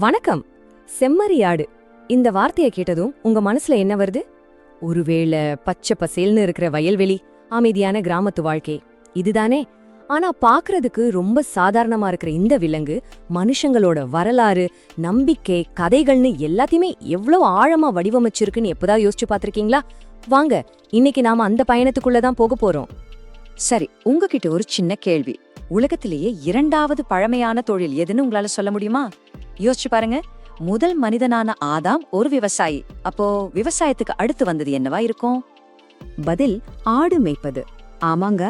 வணக்கம். செம்மறியாடு இந்த வார்த்தையை கேட்டதும் உங்க மனசுல என்ன வருது? ஒருவேளை பச்சை பசேல்னு இருக்கிற வயல்வெளி, அமைதியான கிராமத்து வாழ்க்கை இதுதானே? ஆனா பாக்குறதுக்கு ரொம்ப சாதாரணமா இருக்கிற இந்த விலங்கு மனுஷங்களோட வரலாறு, நம்பிக்கை, கதைகள்னு எல்லாத்தையுமே எவ்வளவு ஆழமா வடிவமைச்சிருக்குன்னு எப்போதாவது யோசிச்சு பார்த்திருக்கீங்களா? வாங்க, இன்னைக்கு நாம அந்த பயணத்துக்குள்ளதான் போக போறோம். சரி, உங்ககிட்ட ஒரு சின்ன கேள்வி. உலகத்திலேயே இரண்டாவது பழமையான தொழில் எதுன்னு உங்களால சொல்ல முடியுமா? யோசிச்சு பாருங்க. முதல் மனிதனான ஆதாம் ஒரு விவசாயி. அப்போ விவசாயத்துக்கு அடுத்து வந்தது என்னவா இருக்கும்? பதில் ஆடு மேய்ப்பது. ஆமாங்க,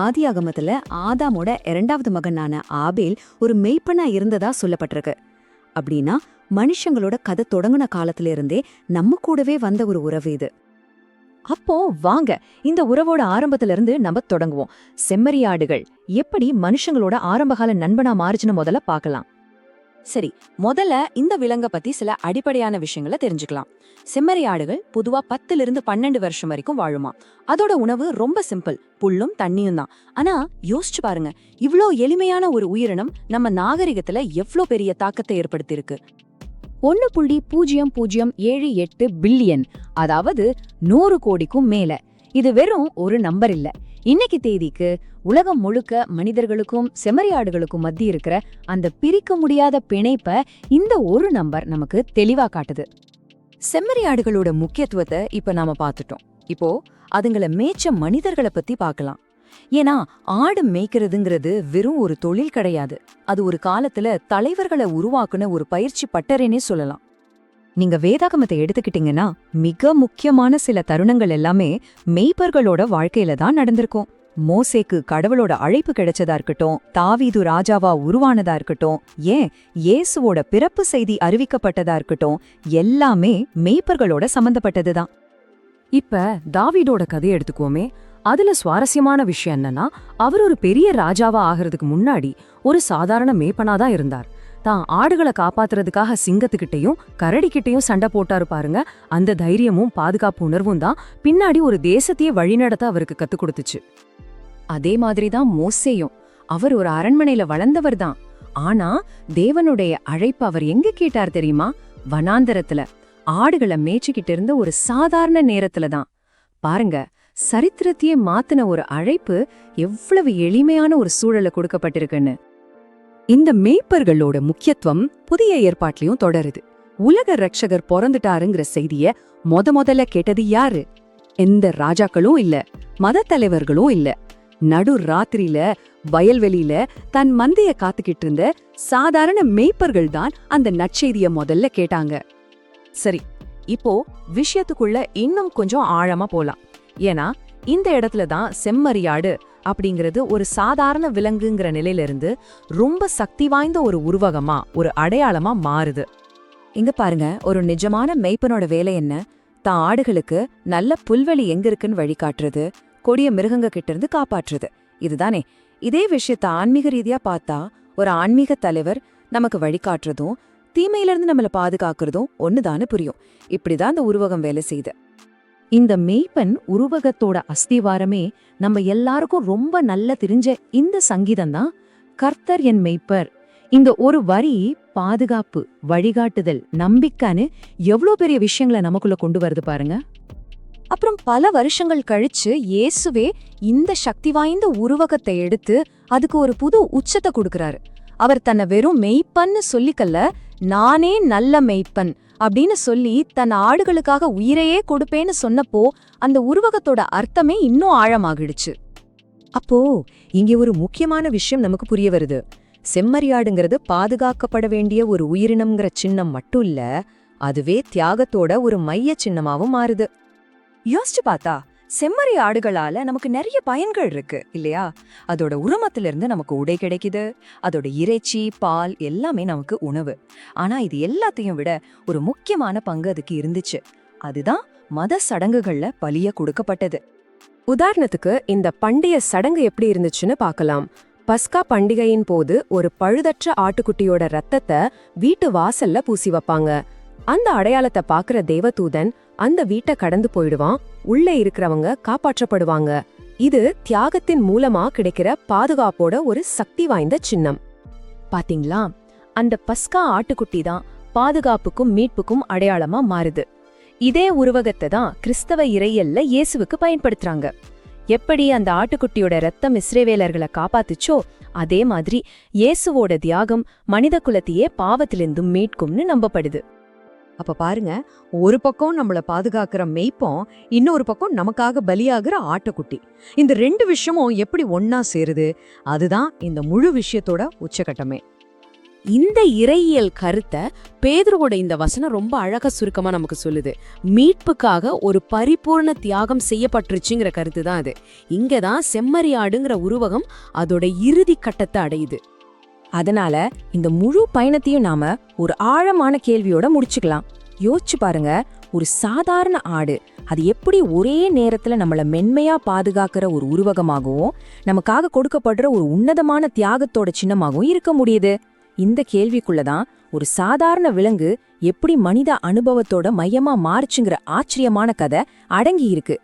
ஆதியாகமத்துல ஆதாமோட இரண்டாவது மகனான ஆபேல் ஒரு மேய்ப்பனா இருந்ததா சொல்லப்பட்டிருக்கு. அப்படின்னா மனுஷங்களோட கதை தொடங்குன காலத்துல இருந்தே நம்ம கூடவே வந்த ஒரு உறவு இது. அப்போ வாங்க, இந்த உறவோட ஆரம்பத்துல இருந்து நம்ம தொடங்குவோம். செம்மறியாடுகள் எப்படி மனுஷங்களோட ஆரம்பகால நண்பனா மாறுச்சுன்னு முதல்ல பார்க்கலாம். சரி, முதல்ல இந்த விலங்க பத்தி சில அடிப்படையான விஷயங்களை தெரிஞ்சுக்கலாம். செம்மறியாடுகள் பொதுவா 10 to 12 வருஷம் வரைக்கும் வாழுமா. அதோட உணவு ரொம்ப சிம்பிள், புல்லும் தண்ணியும் தான். ஆனா யோசிச்சு பாருங்க, இவ்ளோ எளிமையான ஒரு உயிரினம் நம்ம நாகரிகத்துல எவ்ளோ பெரிய தாக்கத்தை ஏற்படுத்தியிருக்கு. 1.0078 பில்லியன், அதாவது 100 கோடிக்கும் மேல. இது வெறும் ஒரு நம்பர் இல்ல. இன்னைக்கு தேதிக்கு உலகம் முழுக்க மனிதர்களுக்கும் செம்மறியாடுகளுக்கும் மத்தி இருக்கிற அந்த பிரிக்க முடியாத பிணைப்ப இந்த ஒரு நம்பர் நமக்கு தெளிவா காட்டுது. செம்மறியாடுகளோட முக்கியத்துவத்தை இப்ப நாம பார்த்துட்டோம். இப்போ அதுங்கள மேய்ச்ச மனிதர்களை பத்தி பார்க்கலாம். ஏன்னா ஆடு மேய்க்கிறதுங்கிறது வெறும் ஒரு தொழில் கிடையாது. அது ஒரு காலத்துல தலைவர்களை உருவாக்குன ஒரு பயிற்சி பட்டறைனே சொல்லலாம். நீங்க வேதாகமத்தை எடுத்துக்கிட்டீங்கன்னா மிக முக்கியமான சில தருணங்கள் எல்லாமே மெய்ப்பர்களோட வாழ்க்கையில தான் நடந்திருக்கும். மோசேக்கு கடவுளோட அழைப்பு கிடைச்சதா இருக்கட்டும், தாவீது ராஜாவா உருவானதா இருக்கட்டும், ஏன் இயேசுவோட பிறப்பு செய்தி அறிவிக்கப்பட்டதா இருக்கட்டும், எல்லாமே மெய்ப்பர்களோட சம்பந்தப்பட்டதுதான். இப்ப தாவீதோட கதையை எடுத்துக்கோமே. அதுல சுவாரஸ்யமான விஷயம் என்னன்னா, அவர் ஒரு பெரிய ராஜாவா ஆகிறதுக்கு முன்னாடி ஒரு சாதாரண மேய்ப்பனாதான் இருந்தார். தான் ஆடுகளை காப்பாத்துறதுக்காக சிங்கத்துக்கிட்டையும் கரடிக்கிட்டையும் சண்டை போட்டாரு பாருங்க. அந்த தைரியமும் பாதுகாப்பு உணர்வும் தான் பின்னாடி ஒரு தேசத்தையே வழிநடத்த அவருக்கு கத்துக் கொடுத்துச்சு. அதே மாதிரிதான் மோசேயும். அவர் ஒரு அரண்மனையில வளர்ந்தவர் தான். ஆனா தேவனுடைய அழைப்பு அவர் எங்க கேட்டார் தெரியுமா? வனாந்தரத்துல ஆடுகளை மேய்ச்சிக்கிட்டு இருந்த ஒரு சாதாரண நேரத்துல தான். பாருங்க, சரித்திரத்தையே மாத்தின ஒரு அழைப்பு எவ்வளவு எளிமையான ஒரு சூழல கொடுக்கப்பட்டிருக்குன்னு. இந்த மேய்ப்பர்களோட முக்கியத்துவம் புதிய ஏற்பாட்டிலையும் தொடருது. உலக ரட்சகர் பிறந்துட்டாருங்கிற செய்திய முதல்ல கேட்டது யாரு? எந்த ராஜாக்களும் இல்ல, மத தலைவர்களும் இல்ல. நடு ராத்திரியில வயல்வெளியில தன் மந்தைய காத்துக்கிட்டு இருந்த சாதாரண மேய்ப்பர்கள் தான் அந்த நற்செய்திய முதல்ல கேட்டாங்க. சரி, இப்போ விஷயத்துக்குள்ள இன்னும் கொஞ்சம் ஆழமா போலாம். ஏன்னா இந்த இடத்துல தான் செம்மறியாடு அப்படிங்கிறது ஒரு சாதாரண விலங்குங்கிற நிலையில இருந்து ரொம்ப சக்தி வாய்ந்த ஒரு உருவகமா, ஒரு அடையாளமா மாறுது. இங்க பாருங்க, ஒரு நிஜமான மேய்ப்பனோட வேலை என்ன? தான் ஆடுகளுக்கு நல்ல புல்வெளி எங்க இருக்குன்னு வழிகாட்டுறது, கொடிய மிருகங்க கிட்ட இருந்து காப்பாற்றுறது. இதுதானே. இதே விஷயத்த ஆன்மீக ரீதியா பார்த்தா, ஒரு ஆன்மீக தலைவர் நமக்கு வழிகாட்டுறதும் தீமையிலிருந்து நம்மள பாதுகாக்கிறதும் ஒண்ணுதானு புரியும். இப்படிதான் இந்த உருவகம் வேலை செய்யுது. இந்த மேய்ப்பன் உருவகத்தோட அஸ்திவாரமே நம்ம எல்லாருக்கும் ரொம்ப நல்ல தெரிஞ்ச இந்த சங்கீதம் தான். கர்த்தர் என் மேய்ப்பர். இந்த ஒரு வரி பாதுகாப்பு, வழிகாட்டுதல், நம்பிக்கைன்னு எவ்வளோ பெரிய விஷயங்களை நமக்குள்ள கொண்டு வருது பாருங்க. அப்புறம் பல வருஷங்கள் கழிச்சு இயேசுவே இந்த சக்தி வாய்ந்த உருவகத்தை எடுத்து அதுக்கு ஒரு புது உச்சத்தை கொடுக்கறாரு. அவர் தன்னை வெறும் மெய்ப்பன்னு சொல்லிக்கல்ல, நானே நல்ல மெய்ப்பன் அப்படின்னு சொல்லி தன் ஆடுகளுக்காக உயிரையே கொடுப்பேன்னு சொன்னப்போ அந்த உருவகத்தோட அர்த்தமே இன்னும் ஆழமாகிடுச்சு. அப்போ இங்கே ஒரு முக்கியமான விஷயம் நமக்கு புரிய வருது. செம்மறியாடுங்கிறது பாதுகாக்கப்பட வேண்டிய ஒரு உயிரினம்ங்கிற சின்னம் மட்டும் இல்ல, அதுவே தியாகத்தோட ஒரு மைய சின்னமாவும் மாறுது. யோசிச்சு பார்த்தா செம்மறி ஆடுகளால நமக்கு நிறைய பயன்கள் இருக்கு இல்லையா? அதோட உருமத்திலிருந்து நமக்கு உடை கிடைக்குது, அதோட இறைச்சி, பால் எல்லாமே நமக்கு உணவு. ஆனா இது எல்லாத்தையும் விட ஒரு முக்கியமான பங்கு அதுக்கு இருந்துச்சு. அதுதான் மத சடங்குகள்ல பலிய கொடுக்கப்பட்டது. உதாரணத்துக்கு இந்த பண்டைய சடங்கு எப்படி இருந்துச்சுன்னு பார்க்கலாம். பஸ்கா பண்டிகையின் போது ஒரு பழுதற்ற ஆட்டுக்குட்டியோட ரத்தத்தை வீட்டு வாசல்ல பூசி வைப்பாங்க. அந்த அடையாளத்தை பாக்குற தேவதூதன் அந்த வீட்டை கடந்து போயிடுவான். உள்ள இருக்கிறவங்க காப்பாற்றப்படுவாங்க. இது தியாகத்தின் மூலமா கிடைக்கிற பாதுகாப்போட ஒரு சக்தி வாய்ந்த சின்னம். பாத்தீங்களா? அந்த பஸ்கா ஆட்டுக்குட்டி தான் பாதுகாப்புக்கும் மீட்புக்கும் அடையாளமா மாறுது. இதே உருவகத்தை தான் கிறிஸ்தவ இறையியல்ல இயேசுவுக்கு பயன்படுத்துறாங்க. எப்படி அந்த ஆட்டுக்குட்டியோட ரத்தம் இஸ்ரவேலர்களை காப்பாத்துச்சோ அதே மாதிரி இயேசுவோட தியாகம் மனித குலத்தையே பாவத்திலிருந்தும் மீட்கும்னு நம்பப்படுது. அப்ப பாருங்க, ஒரு பக்கம் நம்மள பாதுகாக்கிற மெய்ப்போம், இன்னொரு பக்கம் நமக்காக பலியாகிற ஆட்டுக்குட்டி. இந்த ரெண்டு விஷயமும் எப்படி ஒன்னா சேருது? அதுதான் இந்த முழு விஷயத்தோட உச்சகட்டமே. இந்த இறையியல் கருத்தை பேதுருவோட இந்த வசனம் ரொம்ப அழகா சுருக்கமா நமக்கு சொல்லுது. மீட்புக்காக ஒரு பரிபூர்ண தியாகம் செய்யப்பட்டுருச்சுங்கிற கருத்து தான் அது. இங்கதான் செம்மறியாடுங்கிற உருவகம் அதோட இறுதி கட்டத்தை அடையுது. அதனால இந்த முழு பயணத்தையும் நாம ஒரு ஆழமான கேள்வியோட முடிச்சுக்கலாம். யோசிச்சு பாருங்க, ஒரு சாதாரண ஆடு அது எப்படி ஒரே நேரத்துல நம்மள மென்மையா பாதுகாக்கிற ஒரு உருவகமாகவும் நமக்காக கொடுக்கப்படுற ஒரு உன்னதமான தியாகத்தோட சின்னமாகவும் இருக்க முடியுது? இந்த கேள்விக்குள்ளதான் ஒரு சாதாரண விலங்கு எப்படி மனித அனுபவத்தோட மையமா மாறுச்சுங்கிற ஆச்சரியமான கதை அடங்கி இருக்கு.